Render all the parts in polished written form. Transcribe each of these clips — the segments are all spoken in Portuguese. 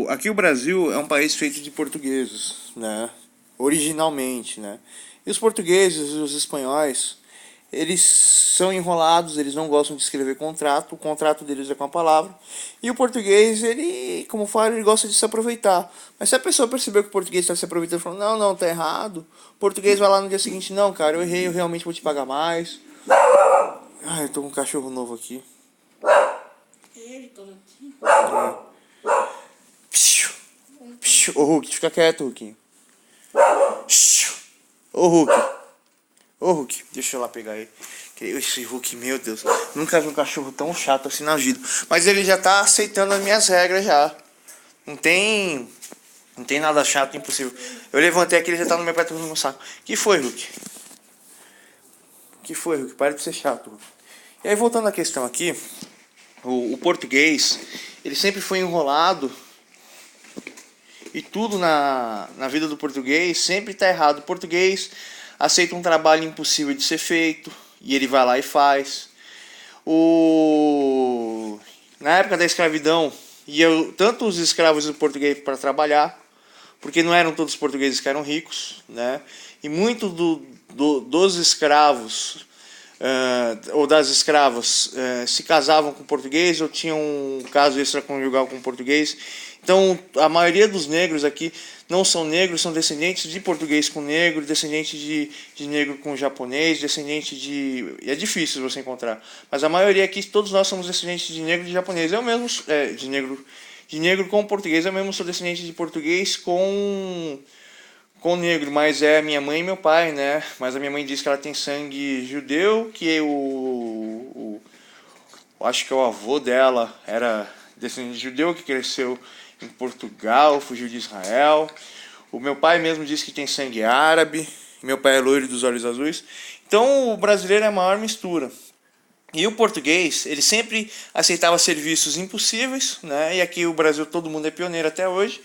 Aqui o Brasil é um país feito de portugueses, né? Originalmente, né? E os portugueses e os espanhóis, eles são enrolados, eles não gostam de escrever contrato, o contrato deles é com a palavra. E o português, ele, como fala, ele gosta de se aproveitar. Mas se a pessoa perceber que o português está se aproveitando, falando, não, não, tá errado, o português vai lá no dia seguinte, não, cara, eu errei, eu realmente vou te pagar mais. Ai, eu tô com um cachorro novo aqui. Ele tá aqui. Psiu, psiu. Ô Hulk, fica quieto, Hulk. Ô Hulk. Ô Hulk, deixa eu lá pegar ele. Esse Hulk, meu Deus. Nunca vi um cachorro tão chato assim na vida. Mas ele já tá aceitando as minhas regras já. Não tem nada chato, impossível. Eu levantei aqui, ele já tá no meu pé, no meu saco. Que foi, Hulk? Que foi, Hulk? Para de ser chato, Hulk. E aí, voltando à questão aqui, o português, ele sempre foi enrolado. E tudo na vida do português sempre está errado. O português aceita um trabalho impossível de ser feito e ele vai lá e faz. Na época da escravidão, iam tanto os escravos do português para trabalhar, porque não eram todos os portugueses que eram ricos, né? E muitos dos escravos ou das escravas se casavam com português ou tinham um caso extraconjugal com português. Então, a maioria dos negros aqui não são negros, são descendentes de português com negro, descendentes de negro com japonês, descendente de... E é difícil você encontrar. Mas a maioria aqui, todos nós somos descendentes de negro e de japonês. Eu mesmo, de negro com português, eu mesmo sou descendente de português com negro, mas é minha mãe e meu pai, né? Mas a minha mãe diz que ela tem sangue judeu, que acho que o avô dela era descendente de judeu, que cresceu em Portugal, fugiu de Israel. O meu pai mesmo diz que tem sangue árabe. Meu pai é loiro dos olhos azuis. Então o brasileiro é a maior mistura. E o português, ele sempre aceitava serviços impossíveis, né? E aqui o Brasil todo mundo é pioneiro até hoje.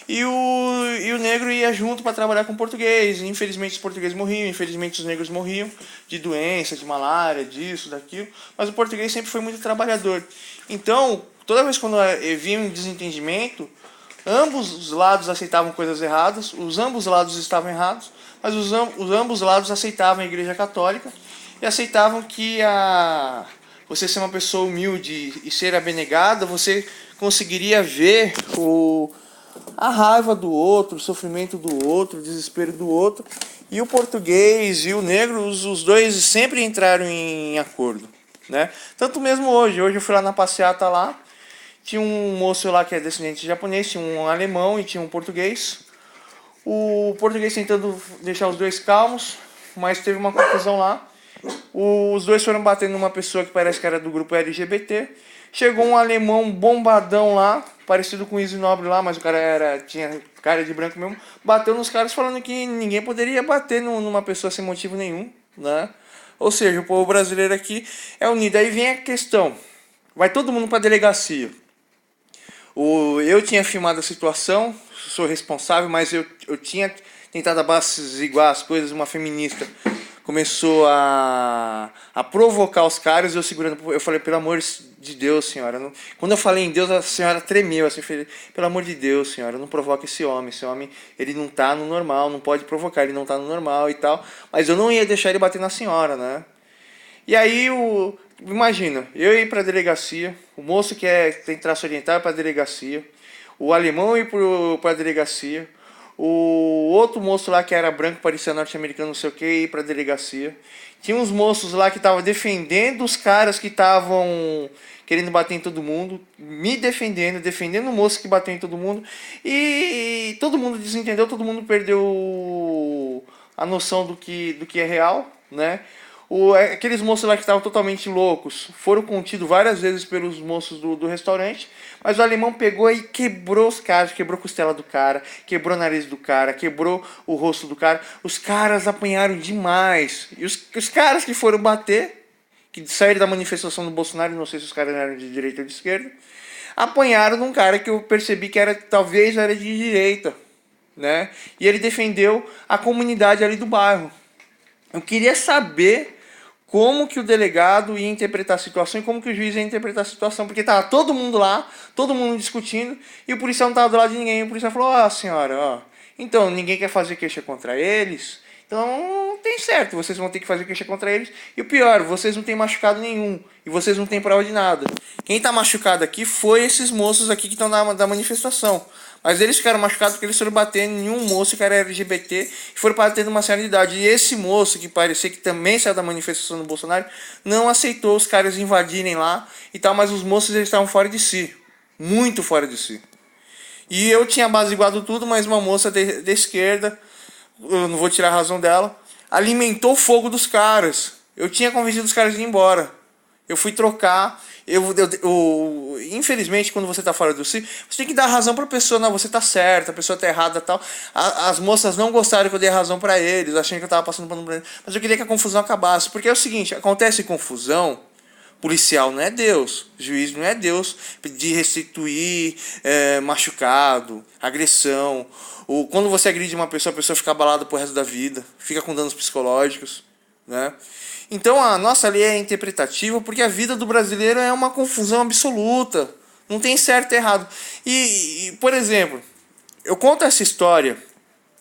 E o negro ia junto para trabalhar com o português. Infelizmente os portugueses morriam, infelizmente os negros morriam de doença, de malária, disso, daquilo. Mas o português sempre foi muito trabalhador. Então, toda vez quando havia um desentendimento, ambos os lados aceitavam coisas erradas, ambos lados estavam errados, mas ambos lados aceitavam a Igreja Católica e aceitavam que você ser uma pessoa humilde e ser abnegada, você conseguiria ver a raiva do outro, o sofrimento do outro, o desespero do outro. E o português e o negro, os dois sempre entraram em acordo, né? Tanto mesmo hoje eu fui lá na passeata lá, tinha um moço lá que é descendente de japonês, tinha um alemão e tinha um português. O português tentando deixar os dois calmos, mas teve uma confusão lá. Os dois foram batendo numa pessoa que parece que era do grupo LGBT. Chegou um alemão bombadão lá, parecido com o Izzy Nobre lá, mas o cara tinha cara de branco mesmo. Bateu nos caras falando que ninguém poderia bater numa pessoa sem motivo nenhum, né? Ou seja, o povo brasileiro aqui é unido. Aí vem a questão, vai todo mundo pra delegacia. Eu tinha filmado a situação, sou responsável, mas eu tinha tentado apaziguar as coisas. Uma feminista começou a provocar os caras, eu segurando. Eu falei, pelo amor de Deus, senhora. Não... Quando eu falei em Deus, a senhora tremeu. Assim, falei, pelo amor de Deus, senhora, não provoque esse homem. Esse homem, ele não tá no normal, não pode provocar, ele não tá no normal e tal. Mas eu não ia deixar ele bater na senhora, né? E aí, imagina, eu ir pra delegacia, o moço que tem traço oriental para a delegacia, o alemão ir para a delegacia, o outro moço lá que era branco, parecia norte-americano, não sei o que, ir para a delegacia. Tinha uns moços lá que estavam defendendo os caras que estavam querendo bater em todo mundo, me defendendo o moço que bateu em todo mundo, e todo mundo desentendeu, todo mundo perdeu a noção do que é real, né? Aqueles moços lá que estavam totalmente loucos foram contidos várias vezes pelos moços do restaurante, mas o alemão pegou e quebrou os caras, quebrou a costela do cara, quebrou o nariz do cara, quebrou o rosto do cara. Os caras apanharam demais. E os caras que foram bater, que saíram da manifestação do Bolsonaro, não sei se os caras eram de direita ou de esquerda, apanharam de um cara que eu percebi que talvez era de direita, né? E ele defendeu a comunidade ali do bairro. Eu queria saber como que o delegado ia interpretar a situação e como que o juiz ia interpretar a situação, porque tava todo mundo lá, todo mundo discutindo, e o policial não tava do lado de ninguém. O policial falou: ó, senhora, ó, então ninguém quer fazer queixa contra eles, então não tem certo, vocês vão ter que fazer queixa contra eles, e o pior, vocês não têm machucado nenhum, e vocês não têm prova de nada. Quem tá machucado aqui foi esses moços aqui que estão da manifestação. Mas eles ficaram machucados porque eles foram bater em um moço que era LGBT e foram bater numa certa idade. E esse moço, que parecia que também saiu da manifestação do Bolsonaro, não aceitou os caras invadirem lá e tal, mas os moços eles estavam fora de si. Muito fora de si. E eu tinha basiguado tudo, mas uma moça de esquerda, eu não vou tirar a razão dela, alimentou o fogo dos caras. Eu tinha convencido os caras de ir embora. Eu fui trocar. Infelizmente, quando você tá fora do si, você tem que dar razão pra pessoa. Não, você tá certa, a pessoa tá errada e tal. As moças não gostaram que eu dei razão pra eles, achando que eu tava passando pano pra eles. Mas eu queria que a confusão acabasse. Porque é o seguinte, acontece confusão, policial não é Deus, juiz não é Deus de restituir machucado, agressão. Ou quando você agride uma pessoa, a pessoa fica abalada pro resto da vida, fica com danos psicológicos, né? Então a nossa lei é interpretativa porque a vida do brasileiro é uma confusão absoluta. Não tem certo e errado. Por exemplo, eu conto essa história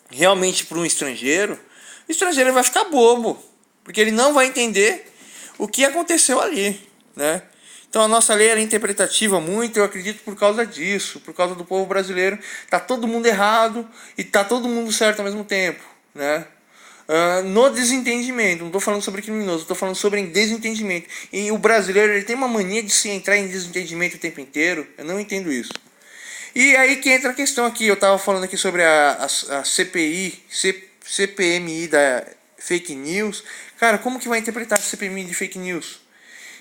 realmente para um estrangeiro, o estrangeiro vai ficar bobo, porque ele não vai entender o que aconteceu ali, né? Então a nossa lei é interpretativa muito, eu acredito por causa disso, por causa do povo brasileiro. Tá todo mundo errado e tá todo mundo certo ao mesmo tempo, né? No desentendimento, não estou falando sobre criminoso, estou falando sobre desentendimento. E o brasileiro ele tem uma mania de se entrar em desentendimento o tempo inteiro. Eu não entendo isso. E aí que entra a questão aqui. Eu estava falando aqui sobre a CPMI da fake news. Cara, como que vai interpretar a CPMI de fake news?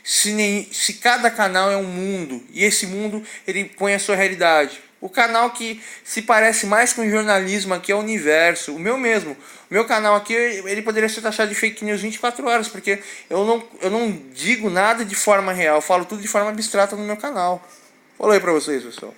Se cada canal é um mundo e esse mundo ele põe a sua realidade. O canal que se parece mais com jornalismo aqui é o Universo. O meu canal aqui, ele poderia ser taxado de fake news 24 horas, porque eu não digo nada de forma real, eu falo tudo de forma abstrata no meu canal. Falei pra vocês, pessoal.